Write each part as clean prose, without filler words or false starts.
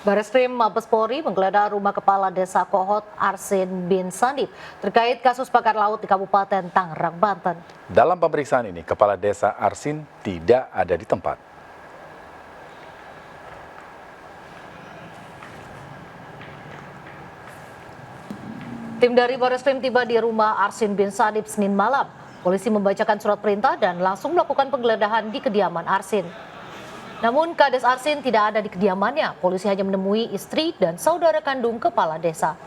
Bareskrim Mabes Polri menggeledah rumah Kepala Desa Kohot Arsin bin Sandip terkait kasus bakar laut di Kabupaten Tangerang, Banten. Dalam pemeriksaan ini, Kepala Desa Arsin tidak ada di tempat. Tim dari Bareskrim tiba di rumah Arsin bin Sandip Senin malam. Polisi membacakan surat perintah dan langsung melakukan penggeledahan di kediaman Arsin. Namun Kades Arsin tidak ada di kediamannya. Polisi hanya menemui istri dan saudara kandung kepala desa.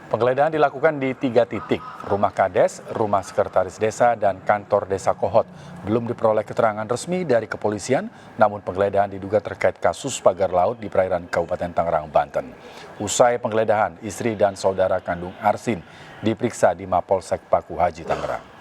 Penggeledahan dilakukan di 3 titik, rumah Kades, rumah sekretaris desa, dan kantor desa Kohot. Belum diperoleh keterangan resmi dari kepolisian, namun penggeledahan diduga terkait kasus pagar laut di perairan Kabupaten Tangerang, Banten. Usai penggeledahan, istri dan saudara kandung Arsin diperiksa di Mapolsek Paku Haji, Tangerang.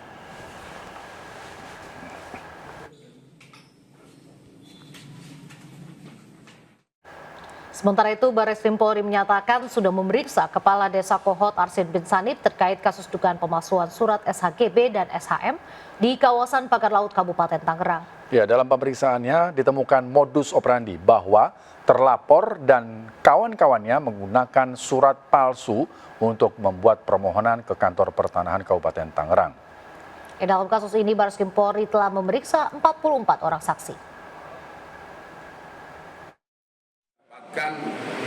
Sementara itu, Bareskrim Polri menyatakan sudah memeriksa Kepala Desa Kohot Arsin bin Sandip terkait kasus dugaan pemalsuan surat SHGB dan SHM di kawasan pagar laut Kabupaten Tangerang. Ya, dalam pemeriksaannya ditemukan modus operandi bahwa terlapor dan kawan-kawannya menggunakan surat palsu untuk membuat permohonan ke kantor pertanahan Kabupaten Tangerang. Dalam kasus ini, Bareskrim Polri telah memeriksa 44 orang saksi.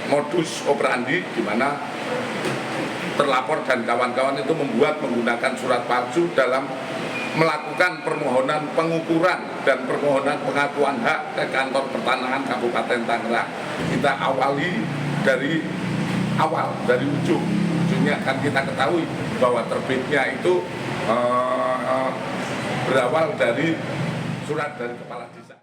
Modus operandi di mana terlapor dan kawan-kawan itu menggunakan surat palsu dalam melakukan permohonan pengukuran dan permohonan pengakuan hak ke kantor pertanahan Kabupaten Tangerang. Kita awali dari awal, dari ujungnya kan kita ketahui bahwa terbitnya itu berawal dari surat dari Kepala Desa.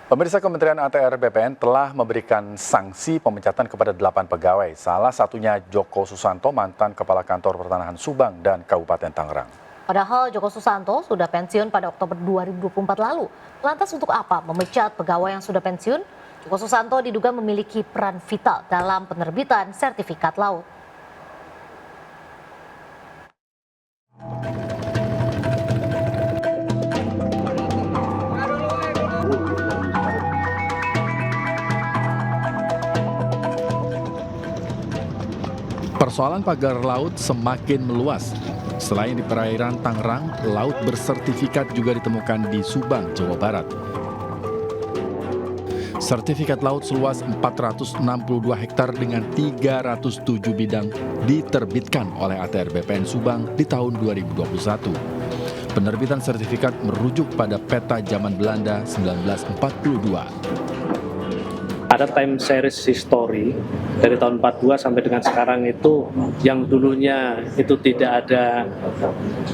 Pemirsa, Kementerian ATR BPN telah memberikan sanksi pemecatan kepada 8 pegawai, salah satunya Joko Susanto, mantan Kepala Kantor Pertanahan Subang dan Kabupaten Tangerang. Padahal Joko Susanto sudah pensiun pada Oktober 2024 lalu. Lantas untuk apa memecat pegawai yang sudah pensiun? Joko Susanto diduga memiliki peran vital dalam penerbitan sertifikat laut. Persoalan pagar laut semakin meluas. Selain di perairan Tangerang, laut bersertifikat juga ditemukan di Subang, Jawa Barat. Sertifikat laut seluas 462 hektar dengan 307 bidang diterbitkan oleh ATR BPN Subang di tahun 2021. Penerbitan sertifikat merujuk pada peta zaman Belanda 1942. Ada time series history dari tahun 42 sampai dengan sekarang itu yang dulunya itu tidak ada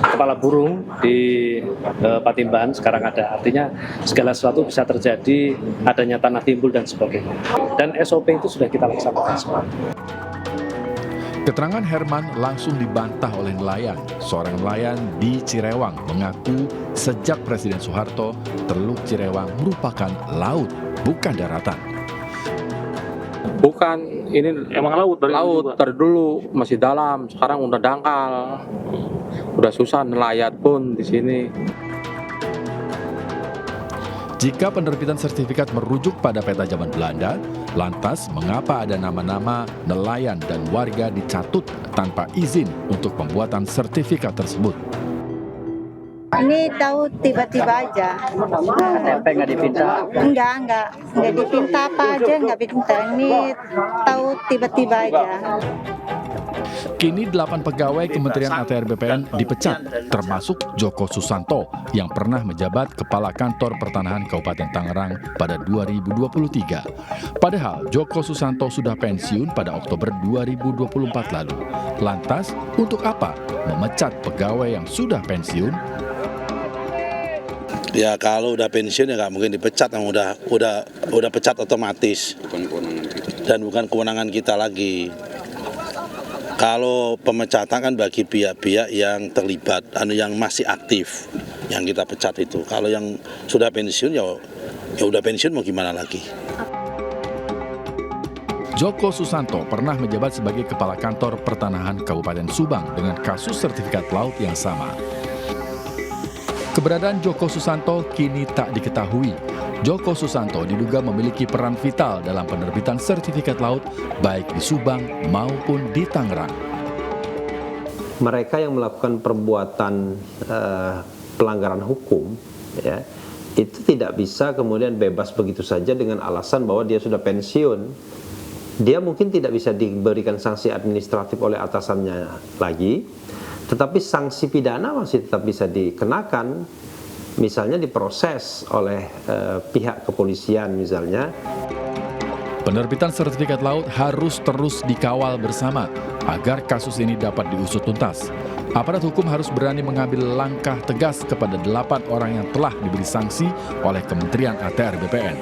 kepala burung di Patimban, sekarang ada. Artinya segala sesuatu bisa terjadi, adanya tanah timbul dan sebagainya. Dan SOP itu sudah kita laksanakan semua. Keterangan Herman langsung dibantah oleh nelayan. Seorang nelayan di Cirewang mengaku sejak Presiden Soeharto, Teluk Cirewang merupakan laut, bukan daratan. Bukan, ini emang laut dari dulu masih dalam, sekarang udah dangkal. Udah susah nelayat pun di sini. Jika penerbitan sertifikat merujuk pada peta zaman Belanda, lantas mengapa ada nama-nama nelayan dan warga dicatut tanpa izin untuk pembuatan sertifikat tersebut? Ini tahu tiba-tiba aja. KTP nggak dipinta? Enggak dipinta apa aja, nggak dipinta. Ini tahu tiba-tiba aja. Kini 8 pegawai Kementerian ATR BPN dipecat, termasuk Joko Susanto yang pernah menjabat Kepala Kantor Pertanahan Kabupaten Tangerang pada 2023. Padahal Joko Susanto sudah pensiun pada Oktober 2024 lalu. Lantas, untuk apa memecat pegawai yang sudah pensiun? Ya kalau udah pensiun ya nggak mungkin dipecat, yang udah pecat otomatis. Dan bukan kewenangan kita lagi. Kalau pemecatan kan bagi pihak-pihak yang terlibat, yang masih aktif, yang kita pecat itu. Kalau yang sudah pensiun ya udah pensiun mau gimana lagi. Joko Susanto pernah menjabat sebagai Kepala Kantor Pertanahan Kabupaten Subang dengan kasus sertifikat laut yang sama. Keberadaan Joko Susanto kini tak diketahui. Joko Susanto diduga memiliki peran vital dalam penerbitan sertifikat laut baik di Subang maupun di Tangerang. Mereka yang melakukan perbuatan pelanggaran hukum, ya, itu tidak bisa kemudian bebas begitu saja dengan alasan bahwa dia sudah pensiun. Dia mungkin tidak bisa diberikan sanksi administratif oleh atasannya lagi, tetapi sanksi pidana masih tetap bisa dikenakan, misalnya diproses oleh pihak kepolisian misalnya. Penerbitan sertifikat laut harus terus dikawal bersama agar kasus ini dapat diusut tuntas. Aparat hukum harus berani mengambil langkah tegas kepada 8 orang yang telah diberi sanksi oleh Kementerian ATR BPN.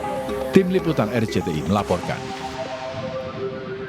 Tim Liputan RCTI melaporkan.